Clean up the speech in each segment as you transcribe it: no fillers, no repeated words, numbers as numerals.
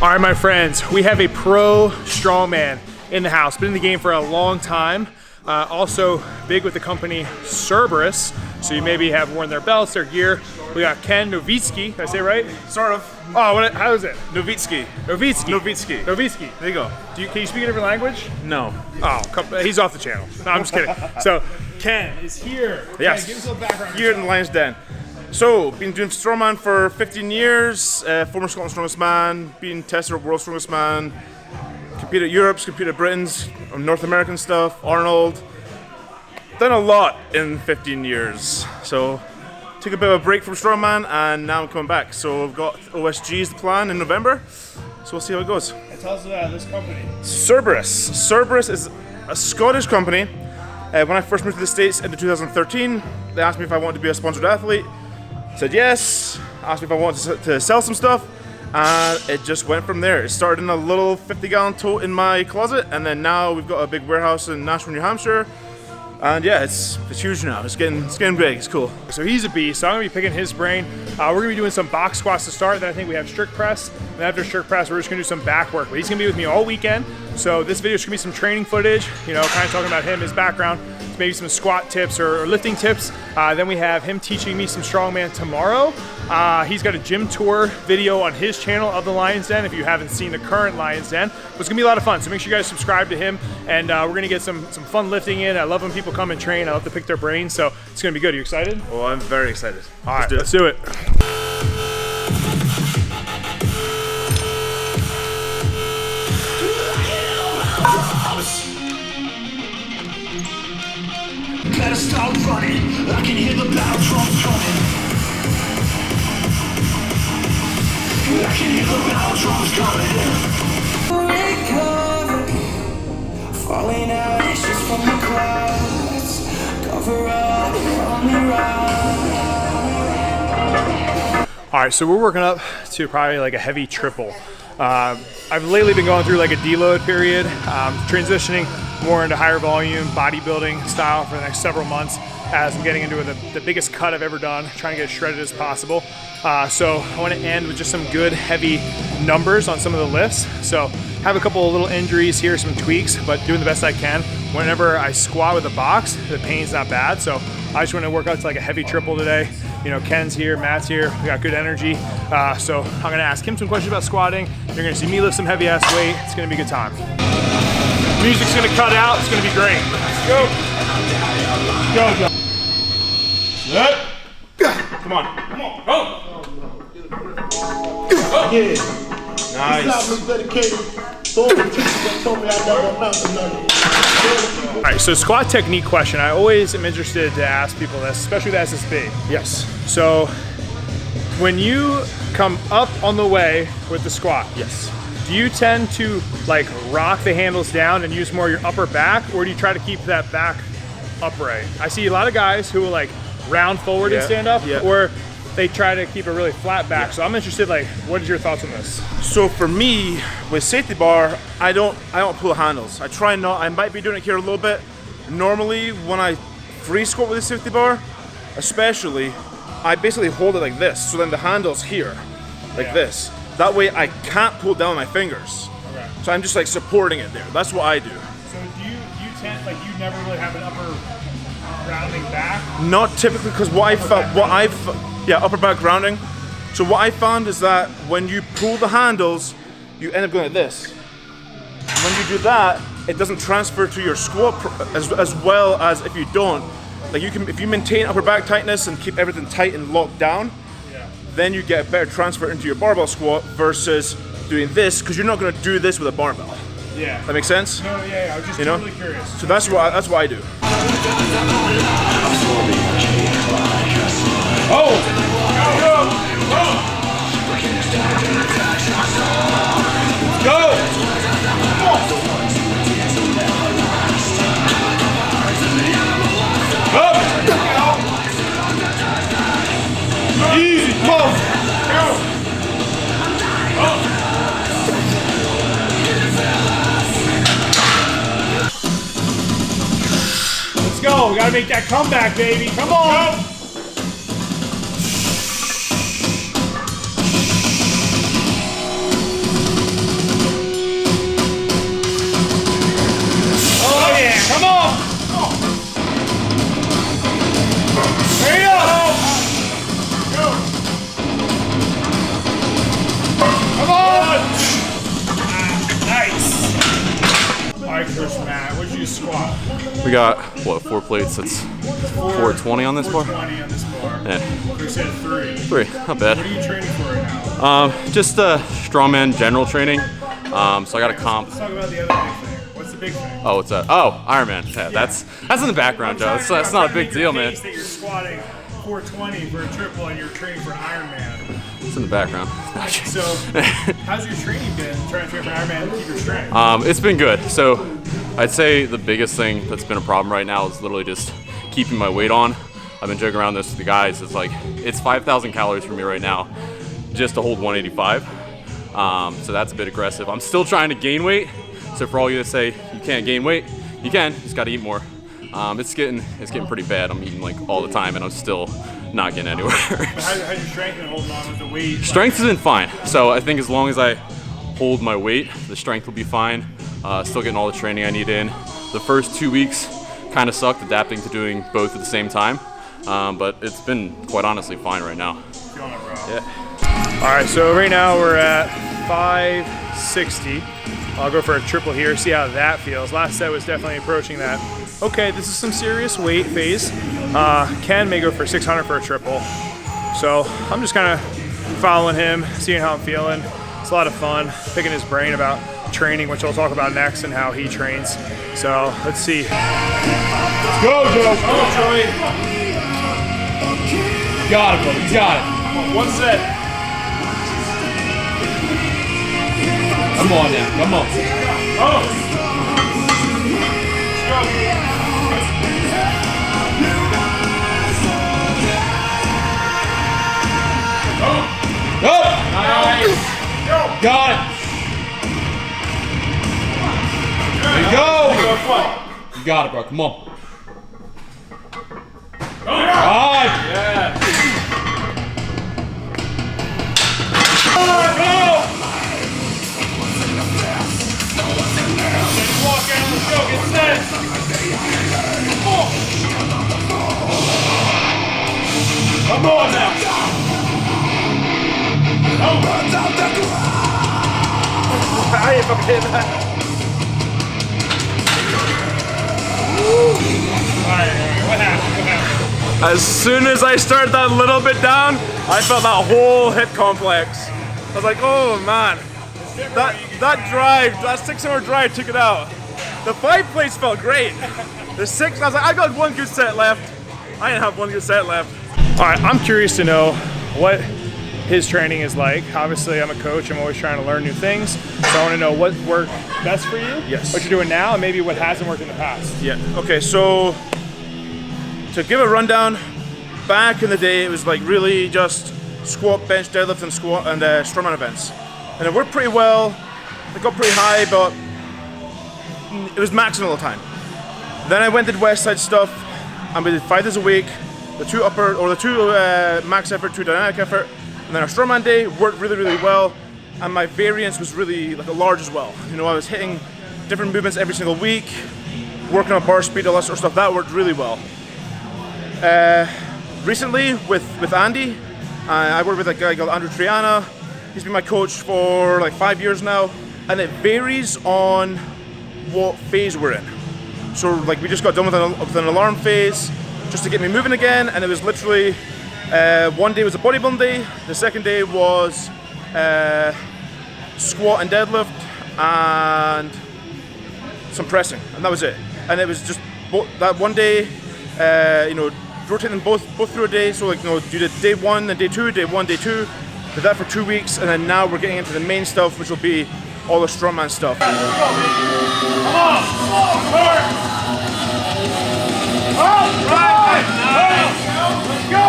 All right, my friends, we have a pro strongman in the house. Been in the game for a long time. Also big with the company Cerberus, so you maybe have worn their belts, their gear. We got Ken Novitskiy. Did I say it right? Sort of. Oh, how is it? Novitskiy. Novitskiy. Novitskiy. Novitskiy. There you go. Can you speak a different language? No. Oh, he's off the channel. No, I'm just kidding. So Ken is here. Yes. Ken, give us a little background. Here in the Lion's Den. So, been doing strongman for 15 years. Former Scotland's strongest man. Been tested at World's Strongest Man. Competed at Europe's, competed at Britain's, North American stuff, Arnold. Done a lot in 15 years. So, took a bit of a break from strongman and now I'm coming back. So, I've got OSG's the plan in November. So, we'll see how it goes. And tell us about this company. Cerberus. Cerberus is a Scottish company. When I first moved to the States in 2013, they asked me if I wanted to be a sponsored athlete. Said yes. Asked me if I wanted to sell some stuff. And it just went from there. It started in a little 50-gallon tote in my closet, and then now we've got a big warehouse in Nashville, New Hampshire. And yeah, it's huge now. It's getting big. It's cool. So he's a beast. So I'm gonna be picking his brain. We're gonna be doing some box squats to start. Then I think we have strict press. And after strict press, we're just gonna do some back work. But he's gonna be with me all weekend. So this video is gonna be some training footage. You know, kind of talking about him, his background. Maybe some squat tips or lifting tips. Then we have him teaching me some strongman tomorrow. He's got a gym tour video on his channel of the Lion's Den if you haven't seen the current Lion's Den. But it's gonna be a lot of fun, so make sure you guys subscribe to him, and we're gonna get some fun lifting in. I love when people come and train. I love to pick their brains, so it's gonna be good. Are you excited? Oh, I'm very excited. All right, let's do it. Better start running, I can hear the battle drums coming. I can hear the battle drums coming. Falling out ashes from the clouds. Cover up on the ride. All right, so we're working up to probably like a heavy triple. I've lately been going through like a deload period, transitioning more into higher volume bodybuilding style for the next several months as I'm getting into the biggest cut I've ever done, trying to get as shredded as possible. So I want to end with just some good heavy numbers on some of the lifts. So have a couple of little injuries here, some tweaks, but doing the best I can. Whenever I squat with a box, the pain's not bad. So I just want to work out to like a heavy triple today. You know, Ken's here, Matt's here, we got good energy. So I'm gonna ask him some questions about squatting. You're gonna see me lift some heavy ass weight. It's gonna be a good time. Music's gonna cut out, it's gonna be great. Go. Go, John. Set. Come on. Come on. Go. Go. Yeah. Nice. All right, so squat technique question. I always am interested to ask people this, especially with SSB. Yes. So when you come up on the way with the squat, Yes. do you tend to like rock the handles down and use more your upper back, or do you try to keep that back upright? I see a lot of guys who will like round forward and stand up, or they try to keep a really flat back. So I'm interested, like, what is your thoughts on this? So for me, with safety bar, I don't pull handles. I try not. I might be doing it here a little bit. Normally, when I free squat with the safety bar, especially, I basically hold it like this. So then the handle's here, like this. That way I can't pull down my fingers. Okay. So I'm just like supporting it there. That's what I do. So do you tend, like, you never really have an upper rounding back? Not typically, because upper back grounding. So what I found is that when you pull the handles, you end up going like this. And when you do that, it doesn't transfer to your squat as well as if you don't. Like if you maintain upper back tightness and keep everything tight and locked down, then you get a better transfer into your barbell squat versus doing this, because you're not going to do this with a barbell. Yeah. That makes sense? No, yeah, I was just really curious. So that's what I do. Oh! Go! Easy, come! Let's go, we gotta make that comeback, baby. Come on! Go. you squat? We got, what, 4 plates? That's 420 on this bar? 420 on this bar. Yeah. We said 3. 3, not bad. What are you training for right now? Just strongman general training. So I got a comp. Let's talk about the other big thing. What's the big thing? Oh, what's that? Oh, Ironman. Yeah, that's in the background, Joe. That's not a big deal, man. That you're squatting 420 for a triple and you're training for an Ironman. It's in the background. So, how's your training been? Trying to train for Ironman and keep your strength? It's been good. So, I'd say the biggest thing that's been a problem right now is literally just keeping my weight on. I've been joking around this with the guys. It's like, it's 5,000 calories for me right now just to hold 185. So that's a bit aggressive. I'm still trying to gain weight. So for all you that say you can't gain weight, you can. You just got to eat more. It's getting pretty bad. I'm eating like all the time, and I'm still not getting anywhere. But how's your strength been holding on with the weight? Strength has been fine. So I think as long as I hold my weight, the strength will be fine. Still getting all the training I need in. The first 2 weeks kind of sucked adapting to doing both at the same time, but it's been quite honestly fine right now. Feeling it, bro. Yeah. All right, so right now we're at 560. I'll go for a triple here, see how that feels. Last set was definitely approaching that. Okay, this is some serious weight phase. Ken may go for 600 for a triple. So I'm just kind of following him, seeing how I'm feeling. It's a lot of fun, picking his brain about training, which I'll talk about next, and how he trains. So let's see. Let's go, Joe. Go, Joey. You got it, bro. You got it. One set. Come on now. Come on. Oh. Let's go. Go! Nice. Got it. There you go. You got it, bro. Come on. All right. Yeah. Walk out, let's go, get set. Come on now. I ain't fucking hitting that. Alright, what happened? As soon as I started that little bit down, I felt that whole hip complex. I was like, oh man, that drive, that 6-hour drive took it out. The 5 plates felt great. The 6, I was like, I got 1 good set left. I didn't have 1 good set left. Alright, I'm curious to know what his training is like. Obviously, I'm a coach. I'm always trying to learn new things. So I want to know what worked best for you, Yes. what you're doing now, and maybe what hasn't worked in the past. Yeah, okay, so to give a rundown, back in the day, it was like really just squat, bench, deadlift, and squat and strongman events. And it worked pretty well. It got pretty high, but it was maxing all the time. Then I went and did West Side stuff, and we did 5 days a week, the 2 upper, or the 2 max effort, 2 dynamic effort, and then our strongman day worked really, really well, and my variance was really like a large as well. You know, I was hitting different movements every single week, working on bar speed, all that sort of stuff. That worked really well. Recently, with Andy, I work with a guy called Andrew Triana. He's been my coach for like 5 years now, and it varies on what phase we're in. So like we just got done with an alarm phase just to get me moving again, and it was literally one day was a bodybuilding day, the second day was squat and deadlift and some pressing, and that was it. And it was just that one day, you know, rotating them both through a day. So like, you know, you did day 1 and day 2, day 1, day 2. Did that for 2 weeks, and then now we're getting into the main stuff, which will be all the strongman stuff. Come on! All right! Let's go!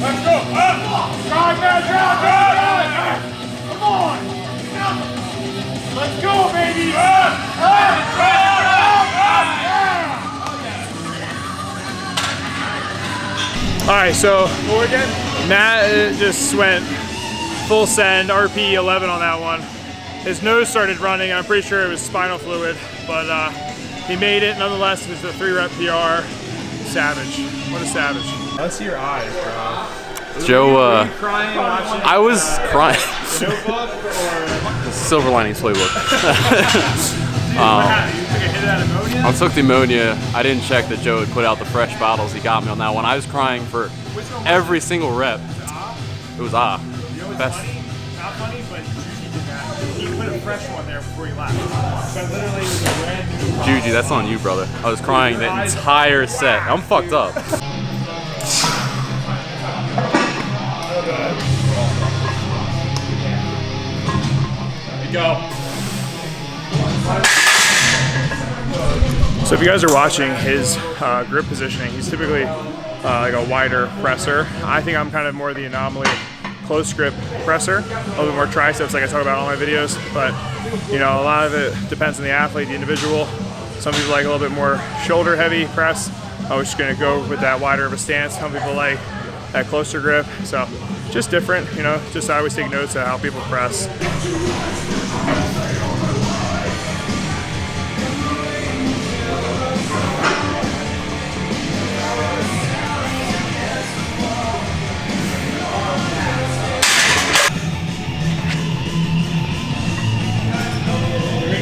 Let's go! Drive down! Come on! Let's go, baby! Alright, so Matt just went full send, RP 11 on that one. His nose started running, and I'm pretty sure it was spinal fluid, but he made it nonetheless. It was a 3-rep PR. Savage. What a savage. Let's see your eyes, bro. Joe, Were you crying watching I was crying. the Notebook or Silver Linings Playbook. what happened? You took get hit at ammonia? I took the ammonia. I didn't check that Joe had put out the fresh bottles. He got me on that one. I was crying for every single rep. It was best. Funny? Not funny, but Juji did that. He put a fresh one there before he left. So literally it was a brand new Juji, that's on you, brother. I was crying the entire set. I'm fucked up. Go. So if you guys are watching his grip positioning, he's typically like a wider presser. I think I'm kind of more the anomaly, close grip presser, a little bit more triceps like I talk about in all my videos, but you know, a lot of it depends on the athlete, the individual. Some people like a little bit more shoulder heavy press. I was just gonna go with that wider of a stance. Some people like that closer grip. So just different, you know, just I always take notes of how people press.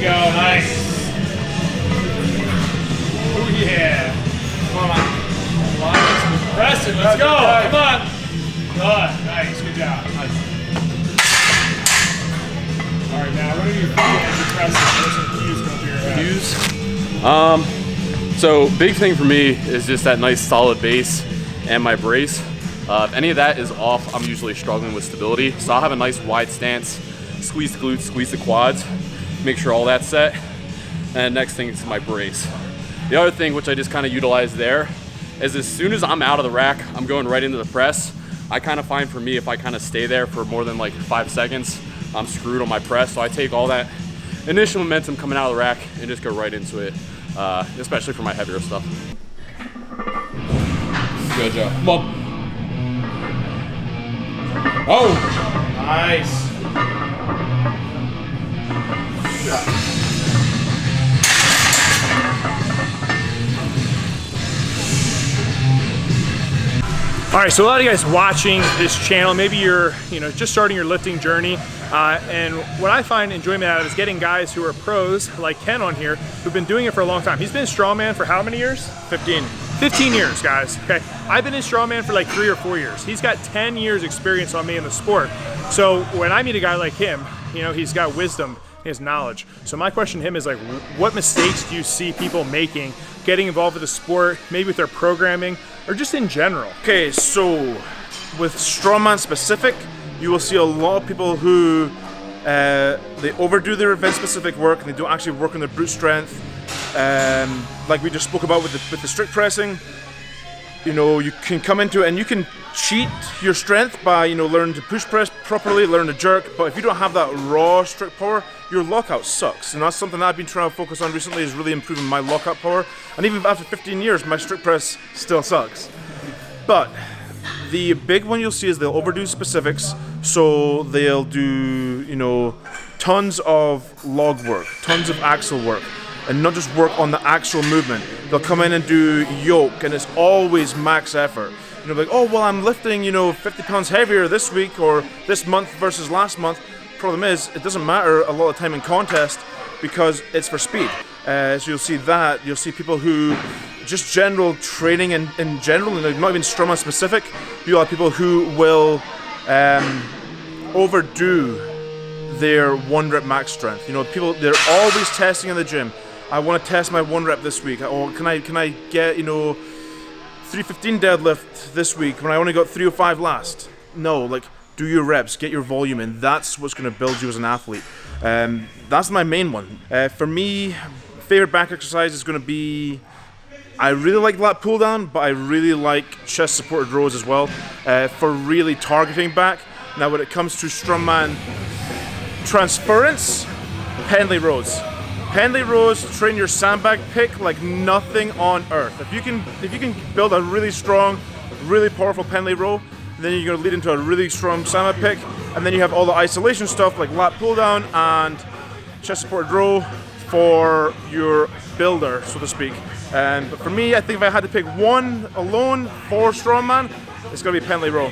Go, nice. Oh yeah. Come on, press it, let's go. Come on. Good, nice, good job. Nice. All right, now what are your feet as you press it? What's some cues go through your head? Cues? So big thing for me is just that nice solid base and my brace. If any of that is off, I'm usually struggling with stability. So I'll have a nice wide stance, squeeze the glutes, squeeze the quads, make sure all that's set. And next thing is my brace. The other thing which I just kind of utilize there is as soon as I'm out of the rack, I'm going right into the press. I kind of find for me, if I kind of stay there for more than like 5 seconds, I'm screwed on my press. So I take all that initial momentum coming out of the rack and just go right into it, especially for my heavier stuff. Good job. Come on. Oh! Nice. All right, so a lot of you guys watching this channel, maybe you're just starting your lifting journey, and what I find enjoyment out of is getting guys who are pros like Ken on here who've been doing it for a long time. He's been in strongman for how many years? 15. 15 years, guys. Okay, I've been in strongman for like 3 or 4 years. He's got 10 years experience on me in the sport. So when I meet a guy like him, you know, he's got wisdom, he has knowledge. So my question to him is like, what mistakes do you see people making, getting involved with the sport, maybe with their programming, or just in general? Okay, so with strongman specific, you will see a lot of people who they overdo their event specific work and they don't actually work on their brute strength. Like we just spoke about with the strict pressing, you know, you can come into it and you can cheat your strength by, you know, learning to push press properly, learn to jerk, but if you don't have that raw strict power, your lockout sucks. And that's something that I've been trying to focus on recently, is really improving my lockout power. And even after 15 years, my strict press still sucks. But the big one you'll see is they'll overdo specifics. So they'll do, you know, tons of log work, tons of axle work, and not just work on the actual movement. They'll come in and do yoke, and it's always max effort. You know, like, oh, well, I'm lifting, you know, 50 pounds heavier this week or this month versus last month. Problem is, it doesn't matter a lot of time in contest because it's for speed. So you'll see that. You'll see people who just general training in general, and not even strongman specific. You'll have people who will overdo their 1 rep max strength. You know, people, they're always testing in the gym. I want to test my 1 rep this week. Or can I get, you know, 315 deadlift this week when I only got 305 last? No, like, do your reps, get your volume in. That's what's going to build you as an athlete. That's my main one. For me, favorite back exercise is going to be, I really like lat pull down, but I really like chest supported rows as well for really targeting back. Now when it comes to strongman transference, Pendley rows. Pendley rows train your sandbag pick like nothing on earth. If you can build a really strong, really powerful Pendley row, then you're going to lead into a really strong sandbag pick, and then you have all the isolation stuff like lat pull down and chest supported row for your builder, so to speak. But for me, I think if I had to pick one alone for strongman, it's going to be Pendley row.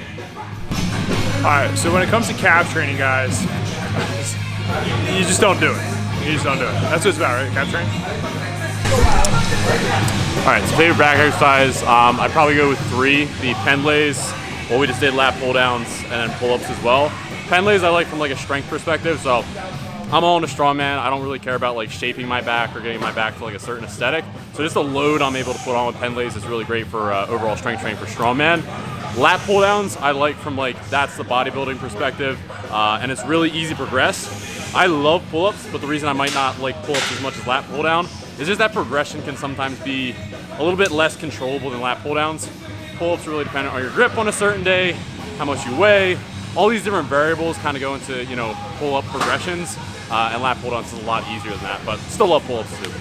All right, so when it comes to calf training, guys, you just don't do it. You just don't do it. That's what it's about, right? Calf training? All right, so favorite back exercise, I'd probably go with 3. The pen lays, well, we just did lat pull downs and then pull-ups as well. Pen lays I like from like a strength perspective, so I'm all into strongman. I don't really care about like shaping my back or getting my back to like a certain aesthetic. So just the load I'm able to put on with pen lays is really great for overall strength training for strongman. Lat pull downs I like from like, that's the bodybuilding perspective, and it's really easy to progress. I love pull-ups, but the reason I might not like pull-ups as much as lat pull down is just that progression can sometimes be a little bit less controllable than lat pull downs. Pull-ups are really dependent on your grip on a certain day, how much you weigh. All these different variables kind of go into, you know, pull-up progressions, and lat pull downs is a lot easier than that, but still love pull-ups too.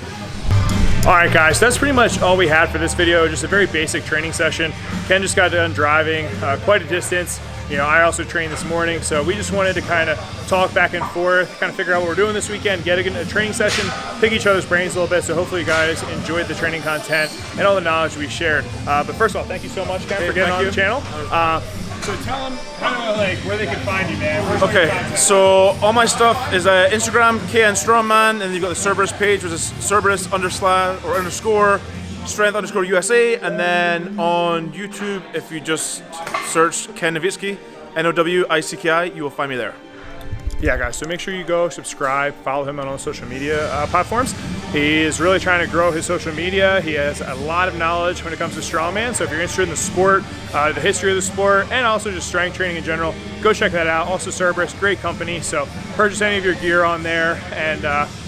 All right, guys, that's pretty much all we had for this video. Just a very basic training session. Ken just got done driving quite a distance. You know, I also trained this morning, so we just wanted to kind of talk back and forth, kind of figure out what we're doing this weekend, get a training session, pick each other's brains a little bit. So hopefully you guys enjoyed the training content and all the knowledge we shared. But first of all, thank you so much, Ken, for getting on the channel. So tell them kind of like where they can find you, man. Okay, so all my stuff is Instagram, Ken Strongman, and you've got the Cerberus page, which is Cerberus _ strength USA, and then on YouTube, if you just search Ken Novitskiy, Nowicki, you will find me there. Yeah, guys, so make sure you go subscribe, follow him on all social media platforms. He is really trying to grow his social media. He has a lot of knowledge when it comes to strongman, so if you're interested in the sport, the history of the sport, and also just strength training in general, go check that out. Also Cerberus, great company, so purchase any of your gear on there, and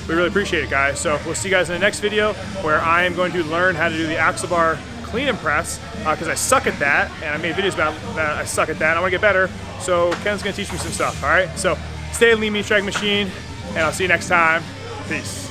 we really appreciate it, guys. So we'll see you guys in the next video, where I am going to learn how to do the axle bar clean and press, because I suck at that, and I made videos about that. I suck at that, and I want to get better, so Ken's going to teach me some stuff, all right? So stay lean, mean, strike machine, and I'll see you next time. Peace.